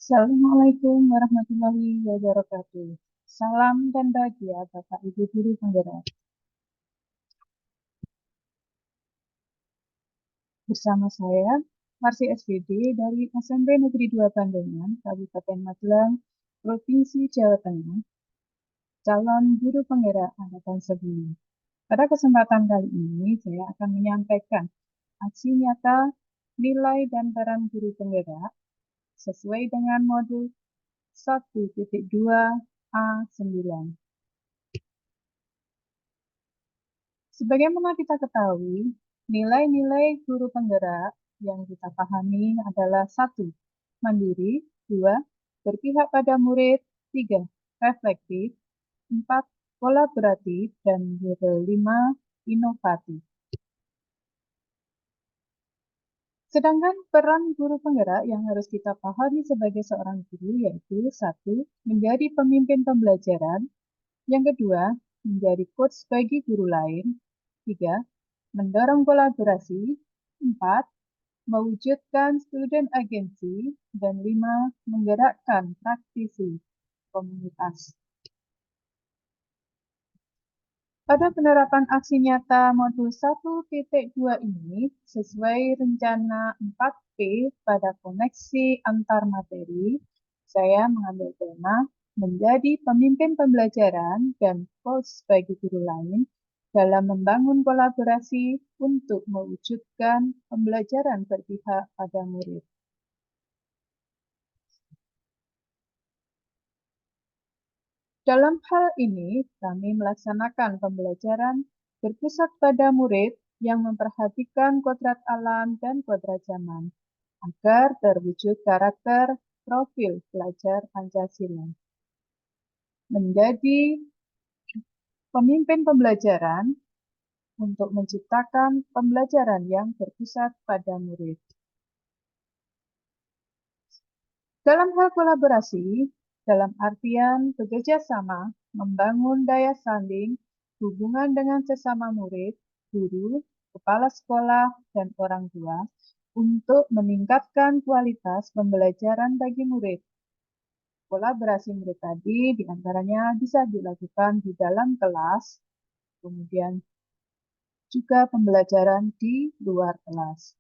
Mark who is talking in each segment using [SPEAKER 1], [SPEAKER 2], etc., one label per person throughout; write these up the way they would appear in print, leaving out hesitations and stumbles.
[SPEAKER 1] Assalamualaikum warahmatullahi wabarakatuh. Salam dan bahagia Bapak Ibu Guru Penggerak. Bersama saya, Marsi SPD dari SMP Negeri 2 Pandangan, Kabupaten Magelang, Provinsi Jawa Tengah, calon guru penggerak angkatan 9. Pada kesempatan kali ini, saya akan menyampaikan aksi nyata nilai dan peran guru penggerak sesuai dengan modul 1.2 A9. Sebagaimana kita ketahui, nilai-nilai guru penggerak yang kita pahami adalah 1. Mandiri, 2. Berpihak pada murid, 3. Reflektif, 4. Kolaboratif, dan 5. Inovatif. Sedangkan peran guru penggerak yang harus kita pahami sebagai seorang guru yaitu 1. Menjadi pemimpin pembelajaran, yang kedua, menjadi coach bagi guru lain, 3. Mendorong kolaborasi, 4. Mewujudkan student agency, dan 5. Menggerakkan praktisi komunitas. Pada penerapan aksi nyata modul 1.2 ini, sesuai rencana 4P pada koneksi antar materi, saya mengambil tema menjadi pemimpin pembelajaran dan coach bagi guru lain dalam membangun kolaborasi untuk mewujudkan pembelajaran berpihak pada murid. Dalam hal ini, kami melaksanakan pembelajaran berpusat pada murid yang memperhatikan kodrat alam dan kodrat zaman, agar terwujud karakter profil pelajar Pancasila. Menjadi pemimpin pembelajaran untuk menciptakan pembelajaran yang berpusat pada murid. Dalam hal kolaborasi, dalam artian bekerja sama, membangun daya saing, hubungan dengan sesama murid, guru, kepala sekolah, dan orang tua, untuk meningkatkan kualitas pembelajaran bagi murid. Kolaborasi murid tadi diantaranya bisa dilakukan di dalam kelas, kemudian juga pembelajaran di luar kelas.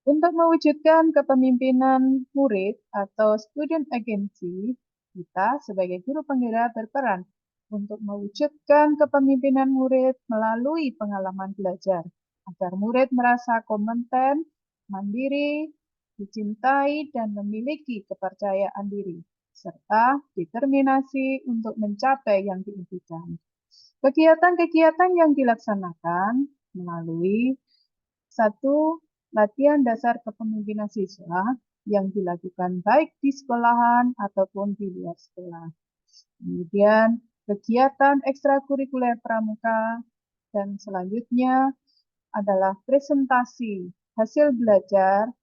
[SPEAKER 1] Untuk mewujudkan kepemimpinan murid atau student agency, kita sebagai guru penggerak berperan untuk mewujudkan kepemimpinan murid melalui pengalaman belajar, agar murid merasa kompeten, mandiri, dicintai, dan memiliki kepercayaan diri, serta determinasi untuk mencapai yang diimpikan. Kegiatan-kegiatan yang dilaksanakan melalui 1. Latihan dasar kepemimpinan siswa yang dilakukan baik di sekolahan ataupun di luar sekolah. Kemudian kegiatan ekstrakurikuler pramuka, dan selanjutnya adalah presentasi hasil belajar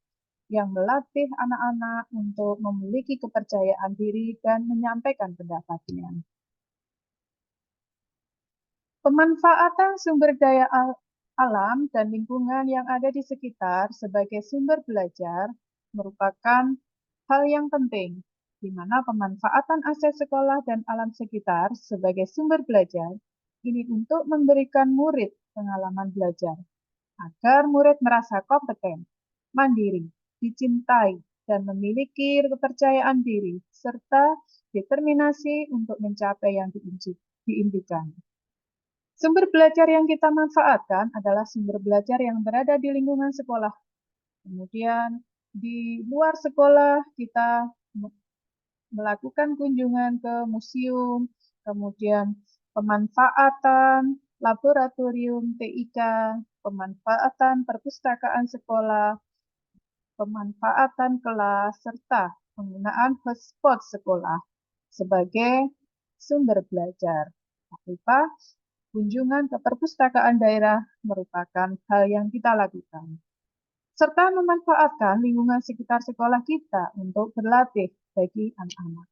[SPEAKER 1] yang melatih anak-anak untuk memiliki kepercayaan diri dan menyampaikan pendapatnya. Pemanfaatan sumber daya alam dan lingkungan yang ada di sekitar sebagai sumber belajar merupakan hal yang penting, di mana pemanfaatan aset sekolah dan alam sekitar sebagai sumber belajar ini untuk memberikan murid pengalaman belajar, agar murid merasa kompeten, mandiri, dicintai, dan memiliki kepercayaan diri, serta determinasi untuk mencapai yang diimpikan. Sumber belajar yang kita manfaatkan adalah sumber belajar yang berada di lingkungan sekolah. Kemudian di luar sekolah kita melakukan kunjungan ke museum, kemudian pemanfaatan laboratorium TIK, pemanfaatan perpustakaan sekolah, pemanfaatan kelas, serta penggunaan hotspot sekolah sebagai sumber belajar. Lupa, kunjungan ke perpustakaan daerah merupakan hal yang kita lakukan, serta memanfaatkan lingkungan sekitar sekolah kita untuk berlatih bagi anak-anak.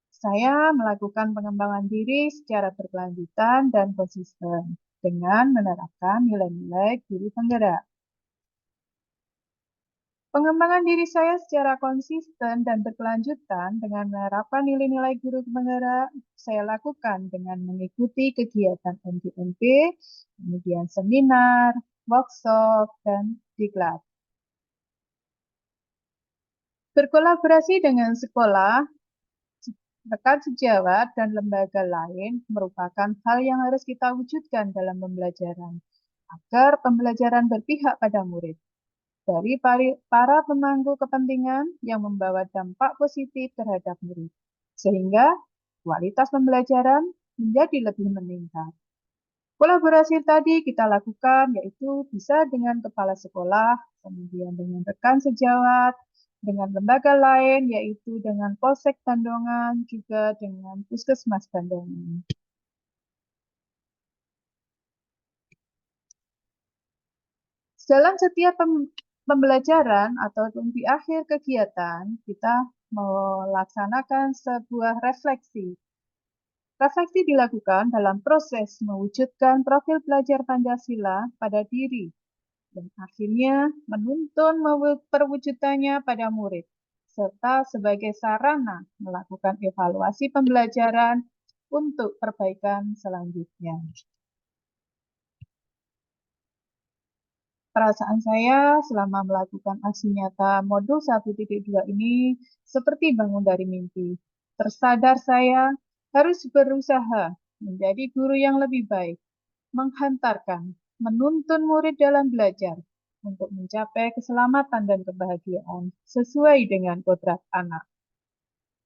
[SPEAKER 1] Saya melakukan pengembangan diri secara berkelanjutan dan konsisten dengan menerapkan nilai-nilai guru penggerak. Pengembangan diri saya secara konsisten dan berkelanjutan dengan menerapkan nilai-nilai guru penggerak saya lakukan dengan mengikuti kegiatan MGMP, kemudian seminar, workshop, dan diklat. Berkolaborasi dengan sekolah, rekan sejawat, dan lembaga lain merupakan hal yang harus kita wujudkan dalam pembelajaran, agar pembelajaran berpihak pada murid. Dari para pemangku kepentingan yang membawa dampak positif terhadap murid, sehingga kualitas pembelajaran menjadi lebih meningkat. Kolaborasi tadi kita lakukan yaitu bisa dengan kepala sekolah, kemudian dengan rekan sejawat, dengan lembaga lain yaitu dengan Polsek Bandongan, juga dengan Puskesmas Bandongan. Dalam setiap pembelajaran atau di akhir kegiatan, kita melaksanakan sebuah refleksi. Refleksi dilakukan dalam proses mewujudkan profil pelajar Pancasila pada diri dan akhirnya menuntun perwujudannya pada murid, serta sebagai sarana melakukan evaluasi pembelajaran untuk perbaikan selanjutnya. Perasaan saya selama melakukan aksi nyata modul 1.2 ini seperti bangun dari mimpi. Tersadar saya harus berusaha menjadi guru yang lebih baik, menghantarkan, menuntun murid dalam belajar untuk mencapai keselamatan dan kebahagiaan sesuai dengan kodrat anak.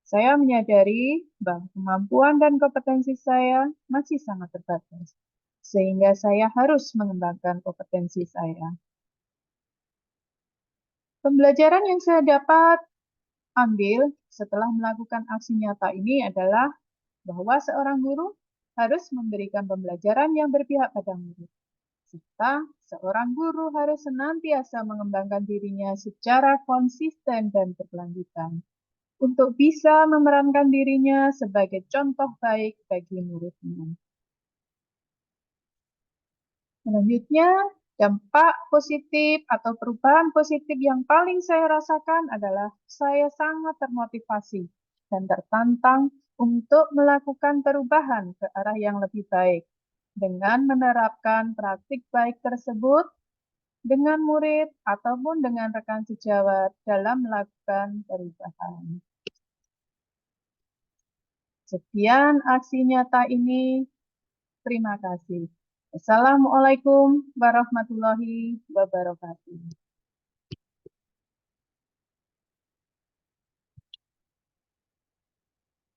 [SPEAKER 1] Saya menyadari bahwa kemampuan dan kompetensi saya masih sangat terbatas, sehingga saya harus mengembangkan kompetensi saya. Pembelajaran yang saya dapat ambil setelah melakukan aksi nyata ini adalah bahwa seorang guru harus memberikan pembelajaran yang berpihak pada murid, serta seorang guru harus senantiasa mengembangkan dirinya secara konsisten dan berkelanjutan untuk bisa memerankan dirinya sebagai contoh baik bagi muridnya. Selanjutnya, dampak positif atau perubahan positif yang paling saya rasakan adalah saya sangat termotivasi dan tertantang untuk melakukan perubahan ke arah yang lebih baik dengan menerapkan praktik baik tersebut dengan murid ataupun dengan rekan sejawat dalam melakukan perubahan. Sekian aksi nyata ini. Terima kasih. Assalamualaikum warahmatullahi wabarakatuh.